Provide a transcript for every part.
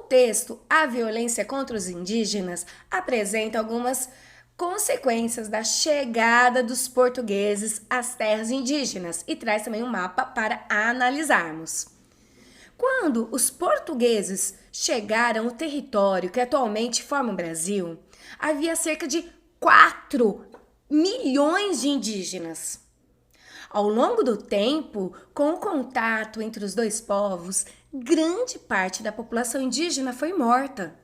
texto A Violência contra os Indígenas apresenta algumas consequências da chegada dos portugueses às terras indígenas e traz também um mapa para analisarmos. Quando os portugueses chegaram ao território que atualmente forma o Brasil, havia cerca de 4 milhões de indígenas. Ao longo do tempo, com o contato entre os dois povos, grande parte da população indígena foi morta.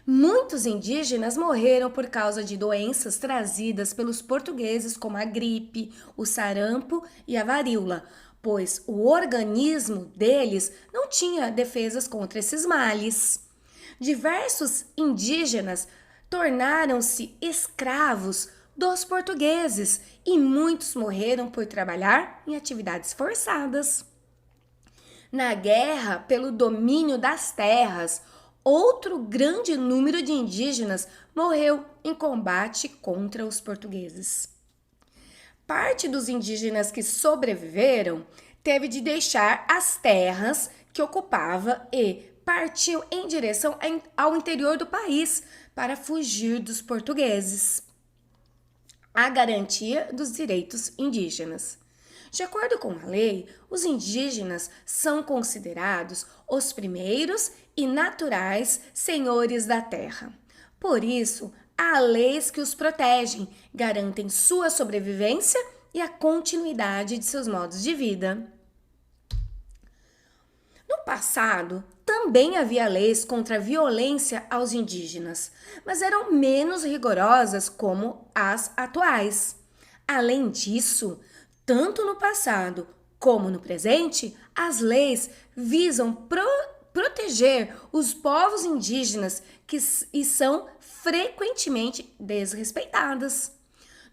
Muitos indígenas morreram por causa de doenças trazidas pelos portugueses, como a gripe, o sarampo e a varíola, pois o organismo deles não tinha defesas contra esses males. Diversos indígenas tornaram-se escravos dos portugueses e muitos morreram por trabalhar em atividades forçadas. Na guerra pelo domínio das terras, outro grande número de indígenas morreu em combate contra os portugueses. Parte dos indígenas que sobreviveram teve de deixar as terras que ocupava e partiu em direção ao interior do país para fugir dos portugueses. A garantia dos direitos indígenas. De acordo com a lei, os indígenas são considerados os primeiros e naturais senhores da terra. Por isso, há leis que os protegem, garantem sua sobrevivência e a continuidade de seus modos de vida. No passado, também havia leis contra a violência aos indígenas, mas eram menos rigorosas como as atuais. Além disso, tanto no passado como no presente, as leis visam proteger os povos indígenas e são frequentemente desrespeitadas.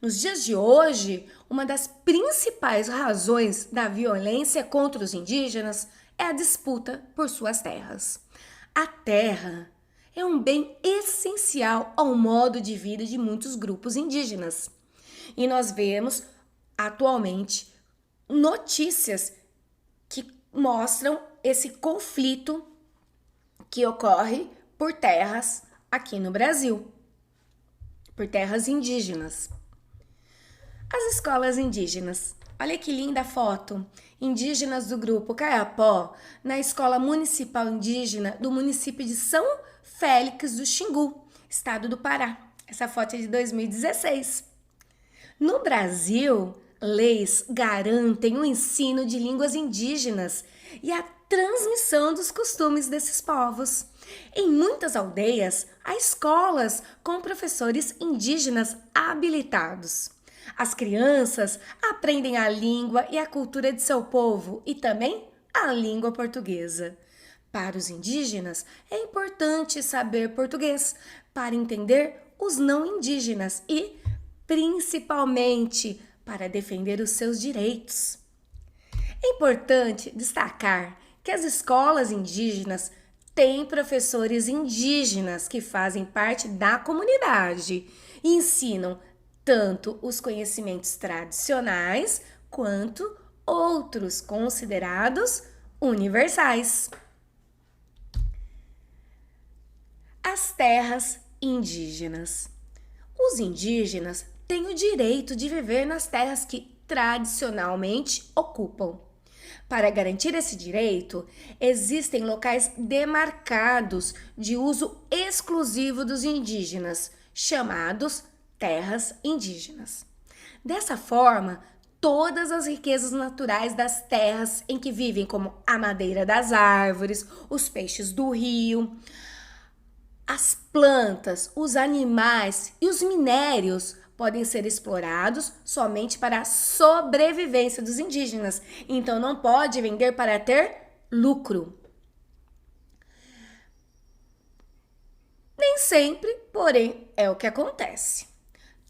Nos dias de hoje, uma das principais razões da violência contra os indígenas é a disputa por suas terras. A terra é um bem essencial ao modo de vida de muitos grupos indígenas. E nós vemos atualmente notícias que mostram esse conflito que ocorre por terras aqui no Brasil, por terras indígenas. As escolas indígenas. Olha que linda foto. Indígenas do grupo Caiapó, na Escola Municipal Indígena do município de São Félix do Xingu, estado do Pará. Essa foto é de 2016. No Brasil, leis garantem o ensino de línguas indígenas e a transmissão dos costumes desses povos. Em muitas aldeias, há escolas com professores indígenas habilitados. As crianças aprendem a língua e a cultura de seu povo e também a língua portuguesa. Para os indígenas, é importante saber português para entender os não indígenas e, principalmente, para defender os seus direitos. É importante destacar que as escolas indígenas têm professores indígenas que fazem parte da comunidade e ensinam tanto os conhecimentos tradicionais quanto outros considerados universais. As terras indígenas. Os indígenas têm o direito de viver nas terras que tradicionalmente ocupam. Para garantir esse direito, existem locais demarcados de uso exclusivo dos indígenas, chamados terras indígenas. Dessa forma, todas as riquezas naturais das terras em que vivem, como a madeira das árvores, os peixes do rio, as plantas, os animais e os minérios podem ser explorados somente para a sobrevivência dos indígenas. Então, não pode vender para ter lucro. Nem sempre, porém, é o que acontece.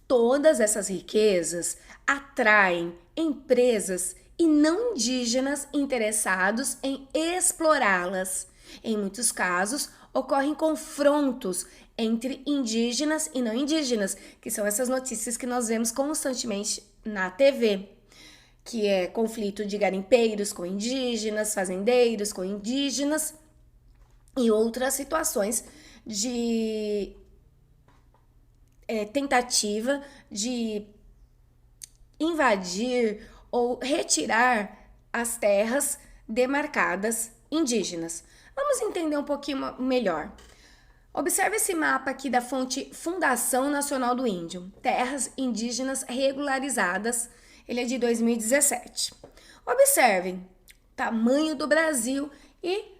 Todas essas riquezas atraem empresas e não indígenas interessados em explorá-las. Em muitos casos, ocorrem confrontos entre indígenas e não indígenas, que são essas notícias que nós vemos constantemente na TV, que é conflito de garimpeiros com indígenas, fazendeiros com indígenas. e outras situações de tentativa de invadir ou retirar as terras demarcadas indígenas. Vamos entender um pouquinho melhor. Observe esse mapa aqui da fonte Fundação Nacional do Índio, Terras Indígenas Regularizadas, ele é de 2017. Observem o tamanho do Brasil e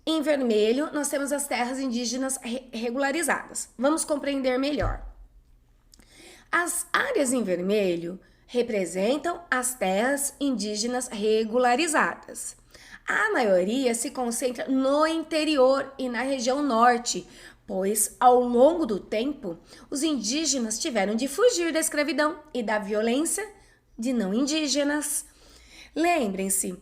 em vermelho nós temos as terras indígenas regularizadas. Vamos compreender melhor. As áreas em vermelho representam as terras indígenas regularizadas. A maioria se concentra no interior e na região norte, pois ao longo do tempo os indígenas tiveram de fugir da escravidão e da violência de não indígenas. Lembrem-se,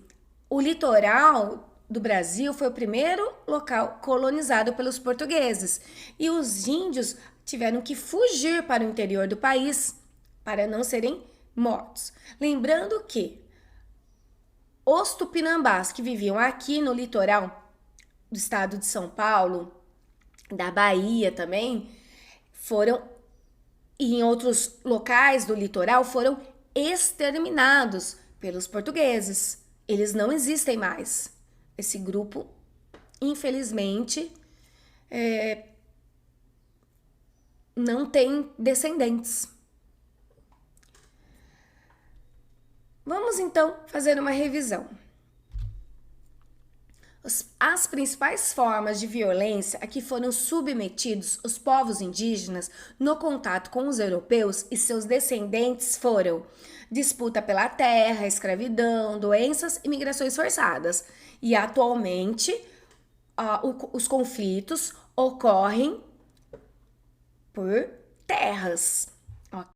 o litoral do Brasil foi o primeiro local colonizado pelos portugueses e os índios tiveram que fugir para o interior do país para não serem mortos. Lembrando que os tupinambás que viviam aqui no litoral do estado de São Paulo, da Bahia também, foram, e em outros locais do litoral, foram exterminados pelos portugueses. Eles não existem mais. Esse grupo, infelizmente, não tem descendentes. Vamos então fazer uma revisão. As principais formas de violência a que foram submetidos os povos indígenas no contato com os europeus e seus descendentes foram disputa pela terra, escravidão, doenças e migrações forçadas. E atualmente os conflitos ocorrem por terras.